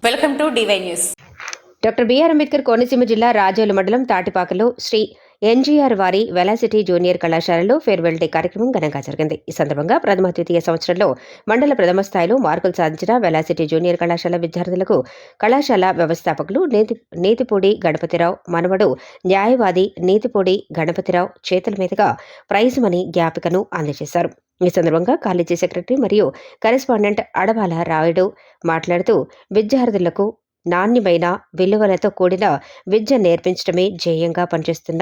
Welcome to DY news. Doctor BR Ambedkar Konaseema జిల్లా రాజోలు మండలం తాటిపాకలో శ్రీ ఎన్జీఆర్ వారి వెలాసిటీ జూనియర్ కళాశాలలో ఫేర్వెల్ డే కార్యక్రమం ఘనంగా జరిగింది. ఈ సందర్భంగా ప్రథమ ద్వితీయ సంవత్సరంలో మండల ప్రథమ స్థాయిలో మార్కులు సాధించిన వెలాసిటీ జూనియర్ కళాశాల విద్యార్థులకు కళాశాల వ్యవస్థాపకులు నేతిపూడి గణపతిరావు మనవడు న్యాయవాది నేతిపూడి గణపతిరావు చేతుల మీదుగా ప్రైజ్ మనీ జ్ఞాపికను అందజేశారు. ఈ సందర్భంగా కాలేజీ సెక్రటరీ మరియు కరెస్పాండెంట్ అడవాల రాయుడు మాట్లాడుతూ విద్యార్థులకు నాణ్యమైన విలువలతో కూడిన విద్య నేర్పించడమే ధ్యేయంగా పనిచేస్తున్న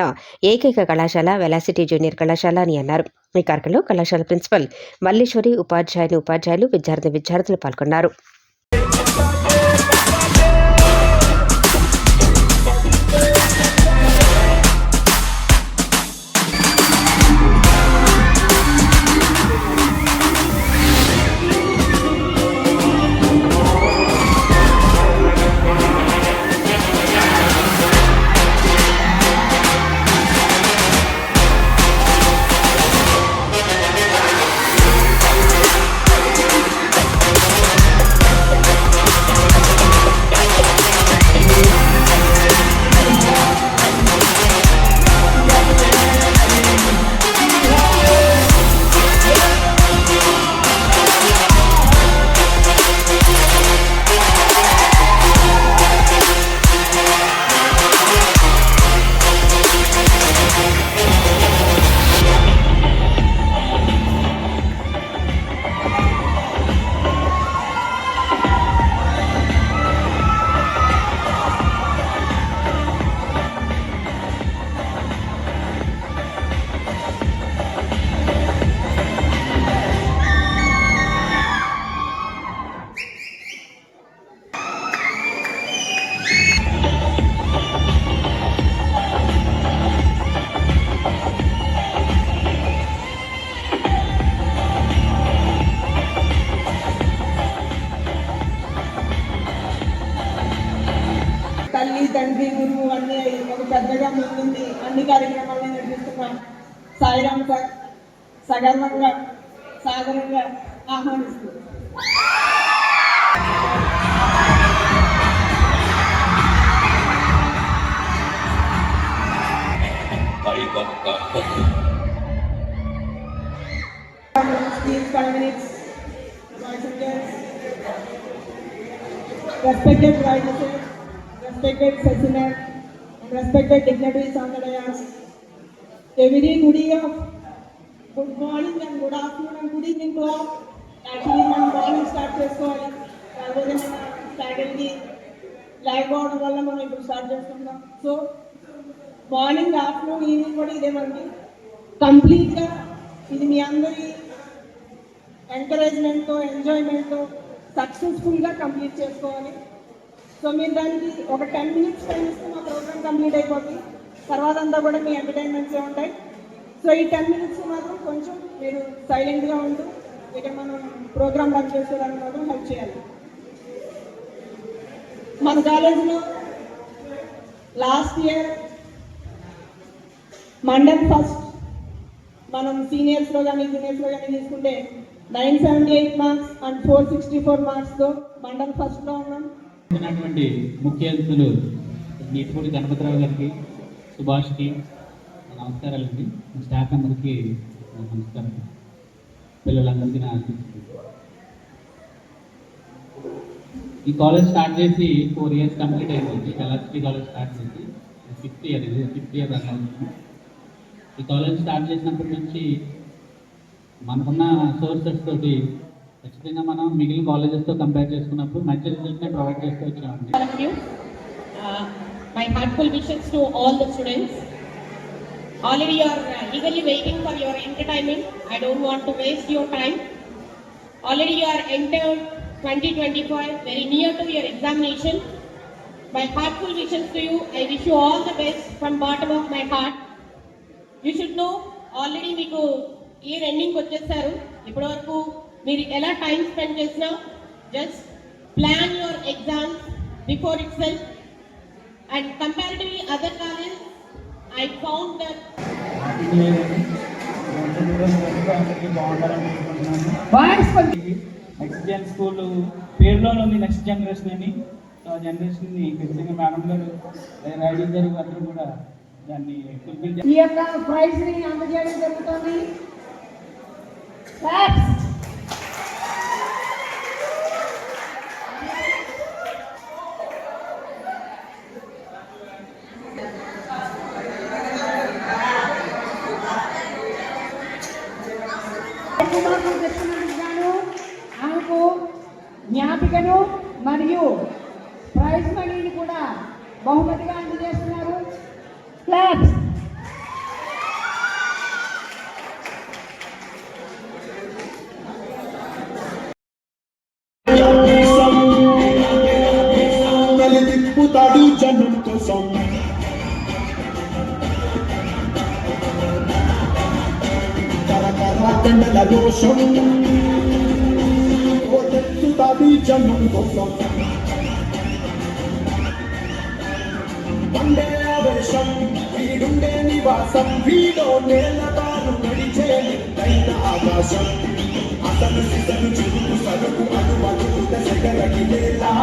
ఏకైక కళాశాల వెలాసిటీ జూనియర్ కళాశాల అని అన్నారు. ఈ కార్యక్రమంలో కళాశాల ప్రిన్సిపల్ మల్లీశ్వరి, ఉపాధ్యాయులు విద్యార్థులు పాల్గొన్నారు. తల్లి, తండ్రి, గురువు అన్ని ఒక పెద్దగా ముందుంది అన్ని కార్యక్రమాలను నిర్వహిస్తున్నాం. సాయిరామ్ సార్ సగర్వంగా సాగరంగా ఆహ్వానిస్తూ respected witnesses, respected sessioner, and respected dignitaries on the dais. A very good morning and good afternoon and good evening to all. Actually, మనం మార్నింగ్ స్టార్ట్ చేసుకోవాలి. కాకపోతే మన ఫ్యాకల్టీ లేకపోవడం వల్ల మనం ఇప్పుడు స్టార్ట్ చేసుకుంటాం. సో మార్నింగ్, ఆఫ్టర్నూన్, ఈవినింగ్ కూడా ఇదే మనకి కంప్లీట్గా ఇది మీ అందరి ఎంకరేజ్మెంట్తో, ఎంజాయ్మెంట్తో సక్సెస్ఫుల్గా కంప్లీట్ చేసుకోవాలి. సో మీరు దానికి ఒక 10 minutes టైం ఇస్తే మా ప్రోగ్రామ్ కంప్లీట్ అయిపోతుంది. తర్వాత అంతా కూడా మీ ఎంటర్టైన్మెంట్సే ఉంటాయి. సో ఈ 10 minutes మాత్రం కొంచెం మీరు సైలెంట్గా ఉంటూ ఇక మనం ప్రోగ్రామ్ రన్ చేసేదానికి మాత్రం హెల్ప్ చేయాలి. మన కాలేజీలో లాస్ట్ ఇయర్ మండల్ ఫస్ట్ మనం సీనియర్స్లో కానీ జూనియర్స్లో కానీ తీసుకుంటే 978 మార్క్స్ అండ్ 464 మార్క్స్తో మండల్ ఫస్ట్లో ఉన్నాం. ఉన్నటువంటి ముఖ్య అతిథులు నేతిపూడి గణపతిరావు గారికి, సుభాష్కి నమస్కారాలండి. స్టాఫ్ అందరికీ నమస్కారం. పిల్లలందరికీ నా ఈ కాలేజ్ స్టార్ట్ చేసి 4 years కంప్లీట్ అయిపోయింది. వెలాసిటీ కాలేజ్ స్టార్ట్ చేసి 5th year రన్ అవుతుంది. ఈ కాలేజ్ స్టార్ట్ చేసినప్పటి నుంచి మనకున్న సోర్సెస్ తోటి ఖచ్చితంగా మనం మిగిలిన కాలేజెస్తో కంపేర్ చేసుకున్నప్పుడు మంచి రిజల్ట్ని ప్రొవైడ్ చేస్తూ వచ్చామండి. My heartful wishes to all the students. Already you are eagerly waiting for your entertainment. I don't want to waste your time. Already you are entered 2025, very near to your examination. My heartful wishes to you. I wish you all the best from bottom of my heart. You should know already మీకు year ending వచ్చేసారు. ఇప్పటి వరకు మీరు ఎలా time spend చేసినా just plan your exams before it self and comparatively other college I found that next Jan school పేరులోనే ఉంది next generation అని. సో ఆ జనరేషన్ని ఖచ్చితంగా మేడం గారు రైడింగ్ గారు అందరూ కూడా దాన్ని ఫుల్ఫిల్ ఈ యొక్క ప్రైజ్ ని అందజేయడం జరుగుతుంది. Claps. కుమార్కు దక్షిణాను ఆమెకు జ్ఞాపికను మరియు ప్రైజ్ మనీని కూడా బహుమతిగా అందజేస్తున్నారు. క్లాప్స్. తిప్పుతాడు జనం కోసం కరకర దోషం తెచ్చుతాడు జనం కోసం పండే ఆవేశం వీడుండే నివాసం వీడో నేలదారు నడిచే నిందైన ఆకాశం అతను సితను చెరుకు సరుకు అనుమతులు దశగరగిలేలా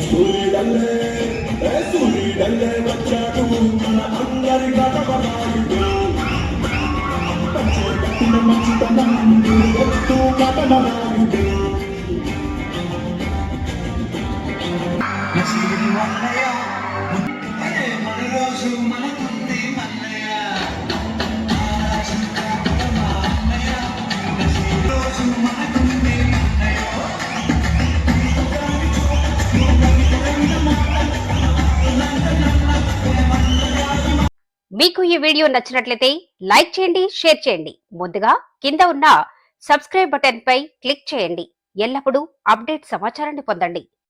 సూర్యుడల్లే వచ్చాడు మన అందరి గతవరాయుడు పంచే కట్టిన మంచితనం ఎత్తు కథమరాయుడు మన రోజు మనకుంది మన్నయ్య రోజు మనకుంది మీకు ఈ వీడియో నచ్చినట్లయితే లైక్ చేయండి, షేర్ చేయండి. ముందుగా కింద ఉన్న సబ్స్క్రైబ్ బటన్ పై క్లిక్ చేయండి. ఎల్లప్పుడూ అప్డేట్ సమాచారాన్ని పొందండి.